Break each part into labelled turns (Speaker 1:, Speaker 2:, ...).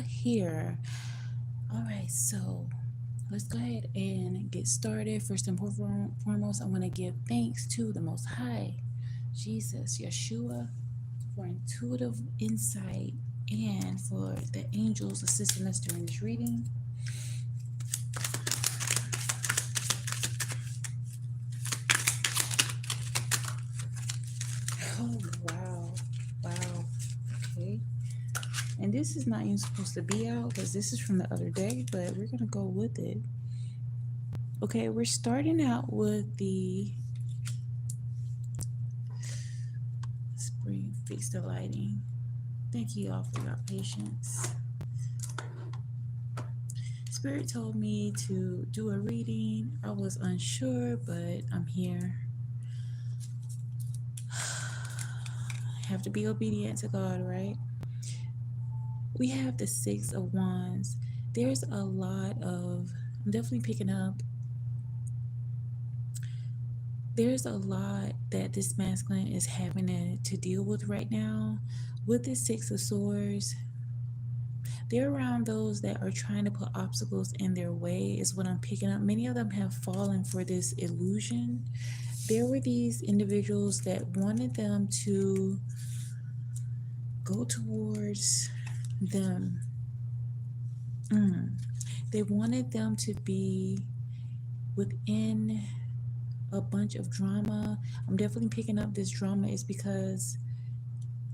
Speaker 1: here. All right, so let's go ahead and get started. First and foremost, I want to give thanks to the Most High, Jesus, Yeshua, for intuitive insight and for the angels assisting us during this reading. Oh, wow. Wow. Okay. And this is not even supposed to be out because this is from the other day, but we're going to go with it. Okay, we're starting out with the spring fix the lighting. Thank you all for your patience. Spirit told me to do a reading. I was unsure, but I'm here. Have to be obedient to God, right? We have the Six of Wands. There's a lot of, I'm definitely picking up, there's a lot that this masculine is having to deal with right now. With the Six of Swords, they're around those that are trying to put obstacles in their way, is what I'm picking up. Many of them have fallen for this illusion. There were these individuals that wanted them to go towards them. They wanted them to be within a bunch of drama. I'm definitely picking up this drama is because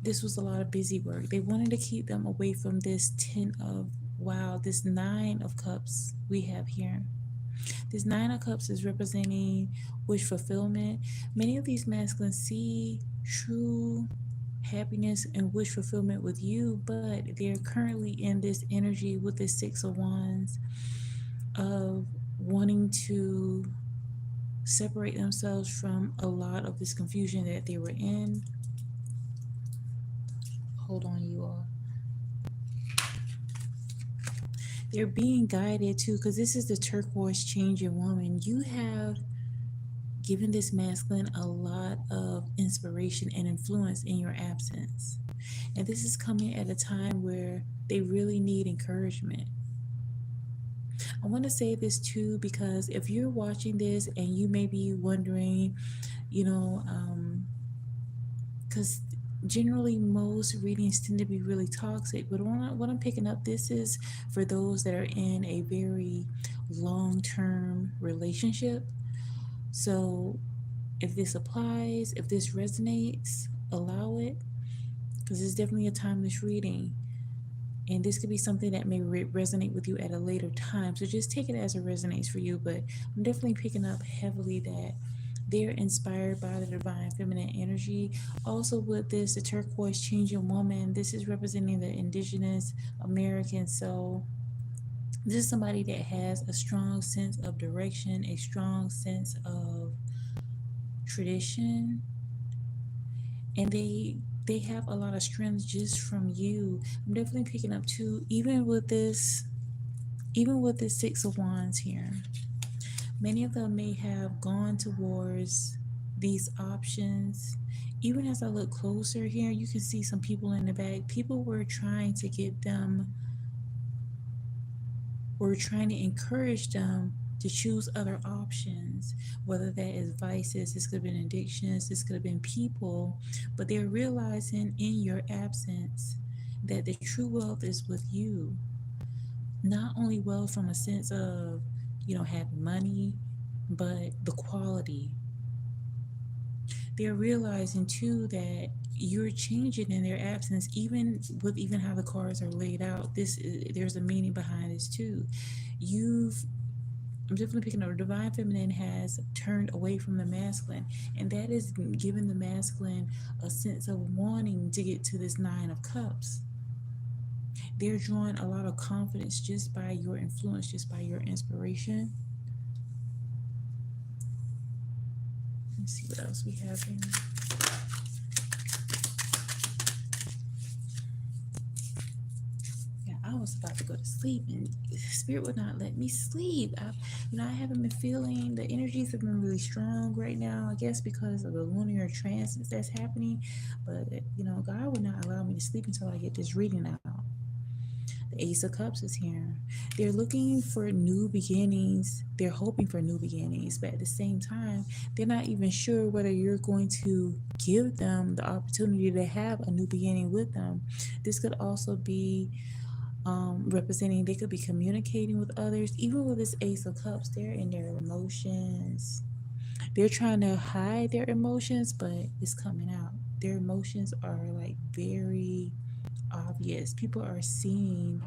Speaker 1: this was a lot of busy work. They wanted to keep them away from this this Nine of Cups we have here. This Nine of Cups is representing wish fulfillment. Many of these masculines see true happiness and wish fulfillment with you, but they're currently in this energy with the Six of Wands of wanting to separate themselves from a lot of this confusion that they were in. Hold on, you all. They're being guided too, because this is the turquoise changing woman. You have given this masculine a lot of inspiration and influence in your absence. And this is coming at a time where they really need encouragement. I want to say this too, because if you're watching this and you may be wondering, because generally most readings tend to be really toxic, but what I'm picking up, this is for those that are in a very long-term relationship. So if this applies, if this resonates, allow it, because it's definitely a timeless reading. And this could be something that may resonate with you at a later time. So just take it as it resonates for you. But I'm definitely picking up heavily that they're inspired by the divine feminine energy. Also with this, the turquoise changing woman, this is representing the indigenous American soul. This is somebody that has a strong sense of direction, a strong sense of tradition, and they have a lot of strength just from you. I'm definitely picking up too, even with this Six of Wands here. Many of them may have gone towards these options. Even as I look closer here, you can see some people in the back. People were trying to encourage them to choose other options, whether that is vices, this could have been addictions, this could have been people, but they're realizing in your absence that the true wealth is with you. Not only wealth from a sense of, having money, but the quality. They're realizing too that you're changing in their absence, even how the cards are laid out. There's a meaning behind this too. I'm definitely picking up, the divine feminine has turned away from the masculine, and that is giving the masculine a sense of wanting to get to this Nine of Cups. They're drawing a lot of confidence just by your influence, just by your inspiration. Let's see what else we have here. I was about to go to sleep and spirit would not let me sleep. I haven't been feeling, the energies have been really strong right now, I guess because of the lunar transits that's happening. But God would not allow me to sleep until I get this reading out. The Ace of Cups is here. They're looking for new beginnings. They're hoping for new beginnings, but at the same time, they're not even sure whether you're going to give them the opportunity to have a new beginning with them. This could also be representing, they could be communicating with others. Even with this Ace of Cups, they're in their emotions. They're trying to hide their emotions, but it's coming out. Their emotions are like very obvious. People are seeing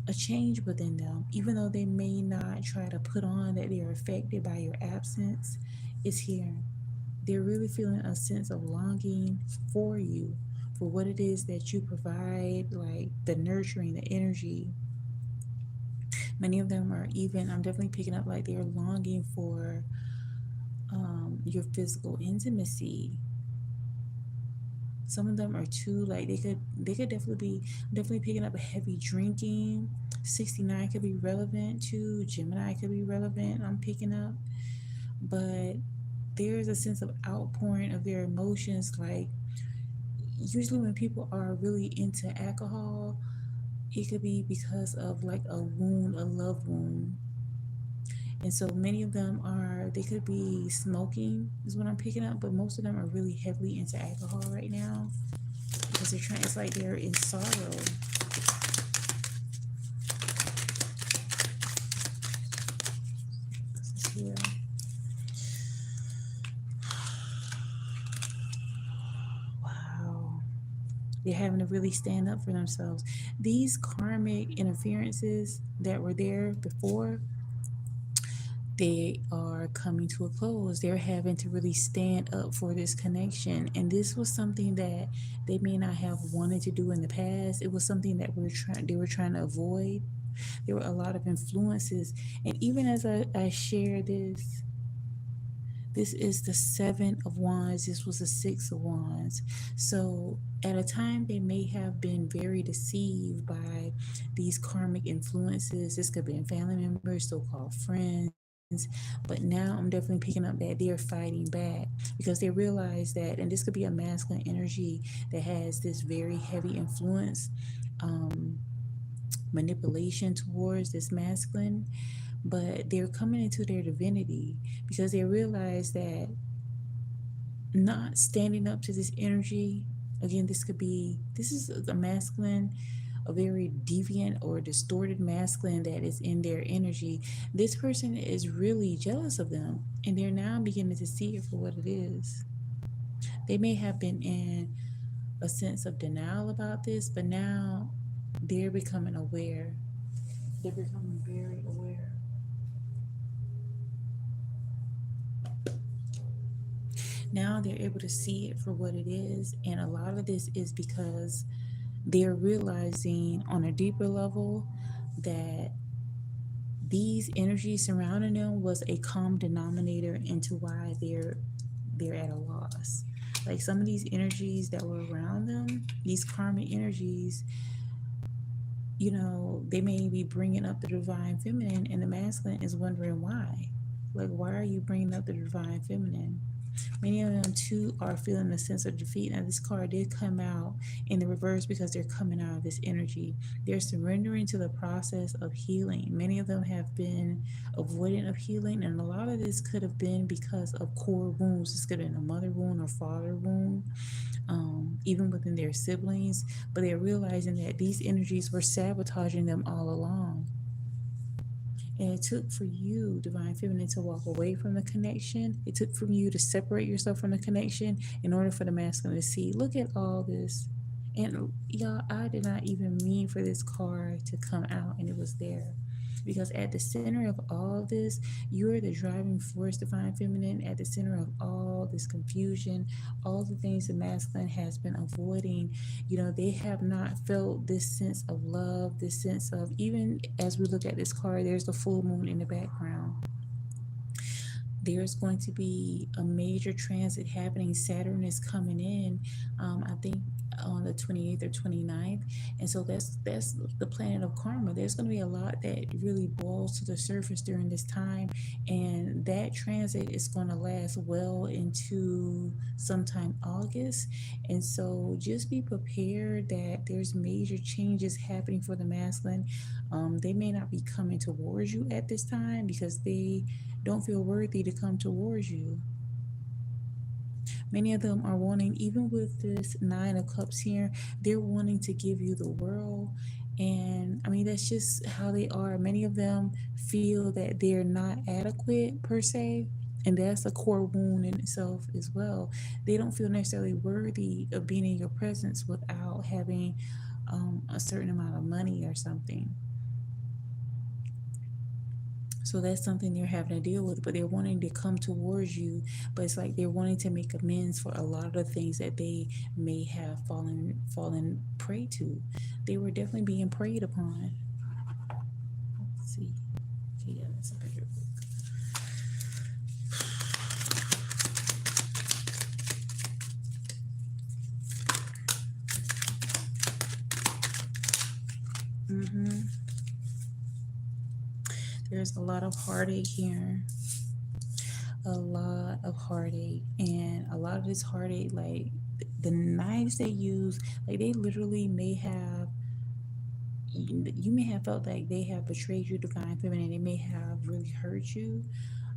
Speaker 1: a change within them, even though they may not try to put on that they're affected by your absence. It's here. They're really feeling a sense of longing for you, for what it is that you provide, like the nurturing, the energy. Many of them are even, I'm definitely picking up like they're longing for your physical intimacy. Some of them are too, like they could definitely be, I'm definitely picking up a heavy drinking. 69 could be relevant too. Gemini could be relevant. I'm picking up, but there's a sense of outpouring of their emotions. Like usually when people are really into alcohol, it could be because of like a wound, a love wound. And so many of them are, they could be smoking, is what I'm picking up, but most of them are really heavily into alcohol right now because they're trying, it's like they're in sorrow. This is here. Wow. They're having to really stand up for themselves. These karmic interferences that were there before, they are coming to a close. They're having to really stand up for this connection. And this was something that they may not have wanted to do in the past. It was something that they were trying to avoid. There were a lot of influences. And even as I share this, this is the Seven of Wands. This was the Six of Wands. So at a time, they may have been very deceived by these karmic influences. This could be family members, so called friends. But now I'm definitely picking up that they're fighting back because they realize that, and this could be a masculine energy that has this very heavy influence, um, manipulation towards this masculine, but they're coming into their divinity because they realize that not standing up to this energy, again, this is a masculine, a very deviant or distorted masculine that is in their energy. This person is really jealous of them, and they're now beginning to see it for what it is. They may have been in a sense of denial about this, but now they're becoming aware. They're becoming very aware. Now they're able to see it for what it is. And a lot of this is because they're realizing on a deeper level that these energies surrounding them was a common denominator into why they're at a loss. Like some of these energies that were around them, these karmic energies, they may be bringing up the divine feminine, and the masculine is wondering why. Like, why are you bringing up the divine feminine? Many of them too are feeling a sense of defeat. Now, this card did come out in the reverse because they're coming out of this energy. They're surrendering to the process of healing. Many of them have been avoidant of healing, and a lot of this could have been because of core wounds. This could have been a mother wound or father wound, even within their siblings. But they're realizing that these energies were sabotaging them all along. And it took for you, divine feminine, to walk away from the connection. It took from you to separate yourself from the connection in order for the masculine to see, look at all this. And y'all, I did not even mean for this card to come out, and it was there. Because at the center of all this, you're the driving force, divine feminine, at the center of all this confusion, all the things the masculine has been avoiding. They have not felt this sense of love, this sense of, even as we look at this card, there's the full moon in the background. There's going to be a major transit happening. Saturn is coming in. I think on the 28th or 29th. And so that's the planet of karma. There's going to be a lot that really boils to the surface during this time, and that transit is going to last well into sometime August. And so just be prepared that there's major changes happening for the masculine. They may not be coming towards you at this time because they don't feel worthy to come towards you. Many of them are wanting, even with this Nine of Cups here, they're wanting to give you the world. And I mean, that's just how they are. Many of them feel that they're not adequate per se. And that's a core wound in itself as well. They don't feel necessarily worthy of being in your presence without having a certain amount of money or something. So that's something they're having to deal with, but they're wanting to come towards you. But it's like they're wanting to make amends for a lot of the things that they may have fallen prey to. They were definitely being preyed upon. Let's see. Okay, yeah, that's a better book. There's a lot of heartache here. A lot of heartache, and a lot of this heartache, like the knives they use, like they literally may have, you may have felt like they have betrayed you, divine feminine. They may have really hurt you,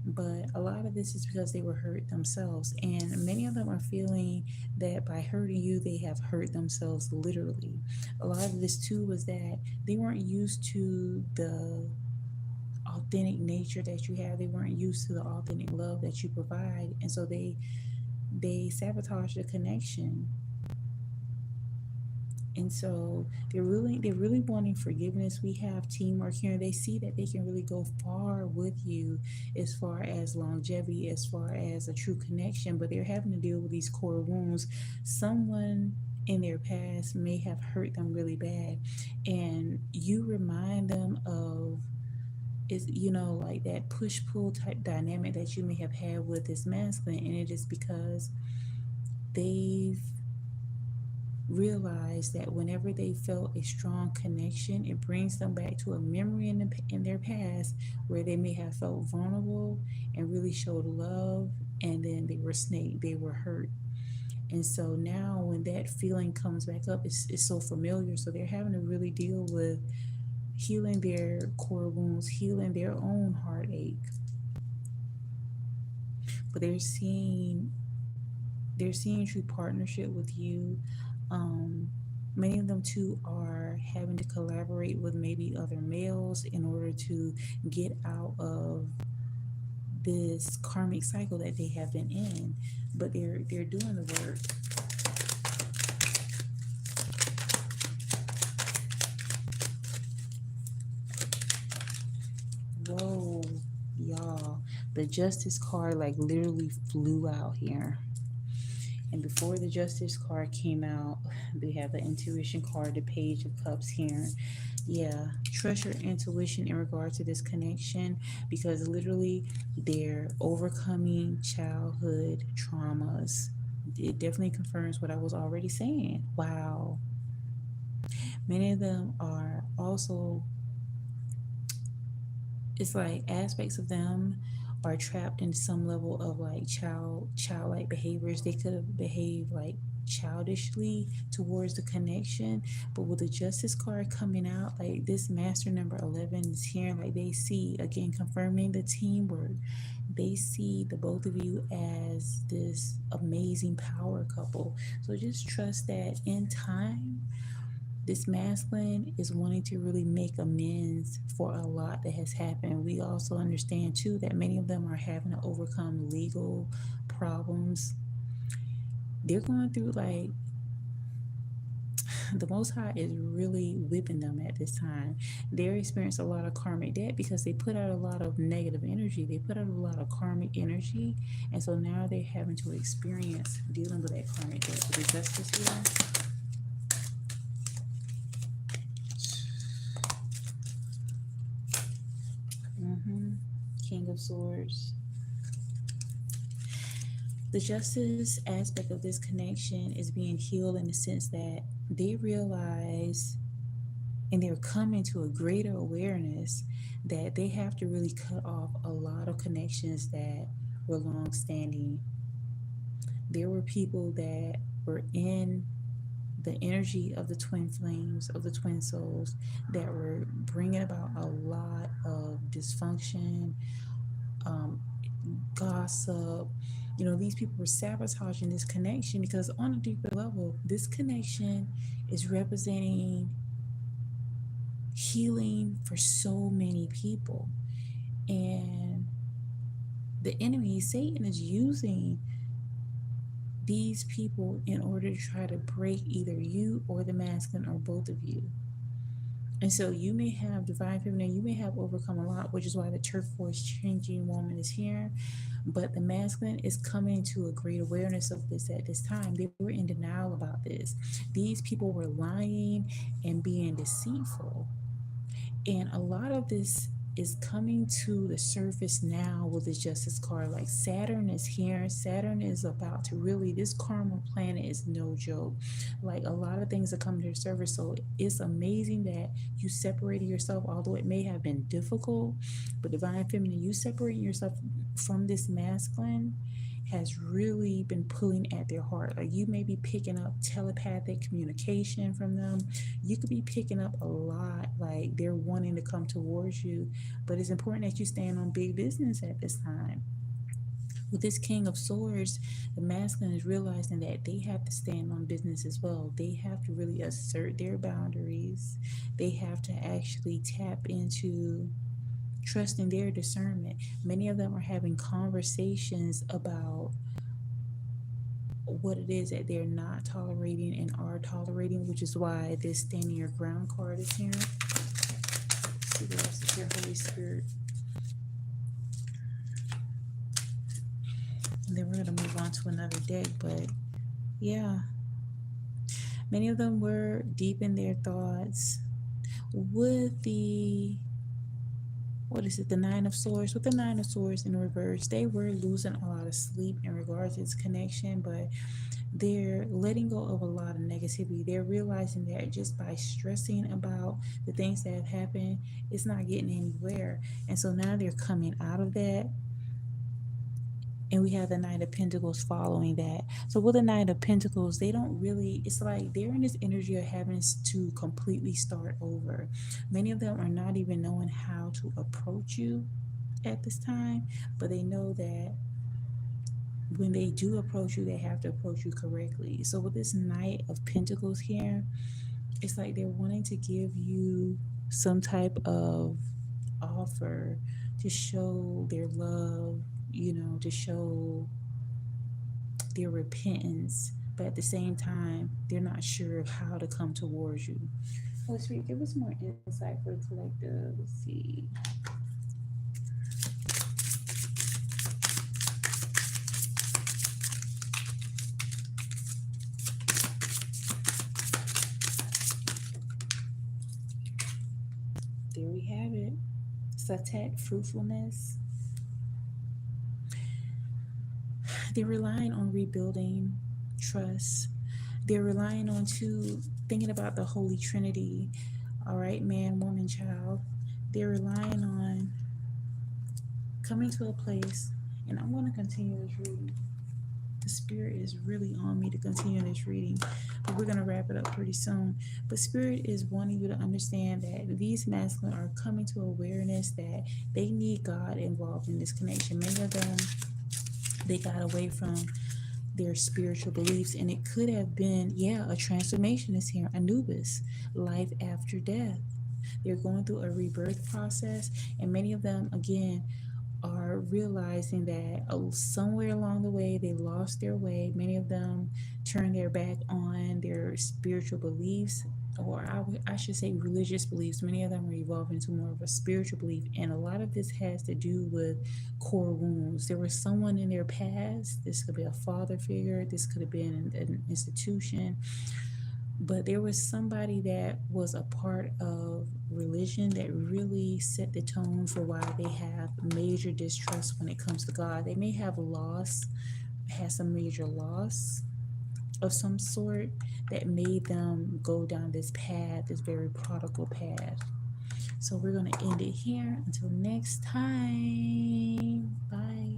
Speaker 1: but a lot of this is because they were hurt themselves, and many of them are feeling that by hurting you they have hurt themselves literally. A lot of this too was that they weren't used to the authentic nature that you have. They weren't used to the authentic love that you provide, and so they sabotage the connection. And so they're really wanting forgiveness. We have teamwork here. They see that they can really go far with you as far as longevity, as far as a true connection, but they're having to deal with these core wounds. Someone in their past may have hurt them really bad, and you remind them of, is, like that push pull type dynamic that you may have had with this masculine, and it is because they've realized that whenever they felt a strong connection, it brings them back to a memory in their past where they may have felt vulnerable and really showed love, and then they were snaked, they were hurt. And so now when that feeling comes back up, it's so familiar, so they're having to really deal with healing their core wounds, healing their own heartache. But they're seeing true partnership with you. Many of them too are having to collaborate with maybe other males in order to get out of this karmic cycle that they have been in. But they're doing the work. Whoa, y'all. The justice card like literally flew out here. And before the justice card came out, we have the intuition card, the page of cups here. Yeah, trust your intuition in regard to this connection, because literally they're overcoming childhood traumas. It definitely confirms what I was already saying. Wow. Many of them are also, it's like aspects of them are trapped in some level of like childlike behaviors. They could have behaved like childishly towards the connection, but with the justice card coming out, like this master number 11 is here, like they see, again confirming the teamwork, they see the both of you as this amazing power couple. So just trust that in time, this masculine is wanting to really make amends for a lot that has happened. We also understand too that many of them are having to overcome legal problems. They're going through, like, the Most High is really whipping them at this time. They're experiencing a lot of karmic debt because they put out a lot of negative energy. They put out a lot of karmic energy. And so now they're having to experience dealing with that karmic debt. With the justice here. King of Swords. The justice aspect of this connection is being healed in the sense that they realize and they're coming to a greater awareness that they have to really cut off a lot of connections that were long standing. There were people that were in the energy of the twin flames, of the twin souls, that were bringing about a lot of dysfunction, um, gossip. These people were sabotaging this connection because, on a deeper level, this connection is representing healing for so many people. And the enemy, Satan, is using these people in order to try to break either you or the masculine or both of you. And so you may have divine feminine, you may have overcome a lot, which is why the turquoise changing woman is here. But the masculine is coming to a great awareness of this at this time. They were in denial about this. These people were lying and being deceitful. And a lot of this is coming to the surface now with the justice card. Like Saturn is here. Saturn is about to really, this karma planet is no joke. Like a lot of things are coming to the surface. So it's amazing that you separated yourself, although it may have been difficult. But divine feminine, you separating yourself from this masculine has really been pulling at their heart. Like you may be picking up telepathic communication from them. You could be picking up a lot, like they're wanting to come towards you. But it's important that you stand on big business at this time. With this King of Swords, the masculine is realizing that they have to stand on business as well. They have to really assert their boundaries. They have to actually tap into trusting their discernment. Many of them are having conversations about what it is that they're not tolerating and are tolerating, which is why this standing your ground card is here. Let's see what else is here, Holy Spirit. And then we're going to move on to another deck. But yeah, many of them were deep in their thoughts with the, what is it, the Nine of Swords. With the Nine of Swords in reverse, they were losing a lot of sleep in regards to its connection, but they're letting go of a lot of negativity. They're realizing that just by stressing about the things that have happened, it's not getting anywhere. And so now they're coming out of that. And we have the Knight of Pentacles following that. So with the Knight of Pentacles, they don't really, it's like they're in this energy of having to completely start over. Many of them are not even knowing how to approach you at this time, but they know that when they do approach you, they have to approach you correctly. So with this Knight of Pentacles here, it's like they're wanting to give you some type of offer to show their love, to show their repentance, but at the same time, they're not sure of how to come towards you. Holy Spirit, give us more insight for the collective. Let's see. There we have it. Satet, fruitfulness. They're relying on rebuilding trust. They're relying on thinking about the Holy Trinity. All right, man, woman, child. They're relying on coming to a place, and I want to continue this reading. The Spirit is really on me to continue this reading, but we're going to wrap it up pretty soon. But Spirit is wanting you to understand that these masculine are coming to awareness that they need God involved in this connection. Many of them, they got away from their spiritual beliefs, and it could have been, a transformation is here. Anubis, life after death. They're going through a rebirth process, and many of them, again, are realizing that somewhere along the way they lost their way. Many of them turned their back on their spiritual beliefs, or I should say religious beliefs. Many of them are evolving into more of a spiritual belief, and a lot of this has to do with core wounds. There was someone in their past. This could be a father figure. This could have been an institution. But there was somebody that was a part of religion that really set the tone for why they have major distrust when it comes to God. They may have lost had some major loss of some sort that made them go down this path, this very prodigal path. So we're going to end it here. Until next time. Bye.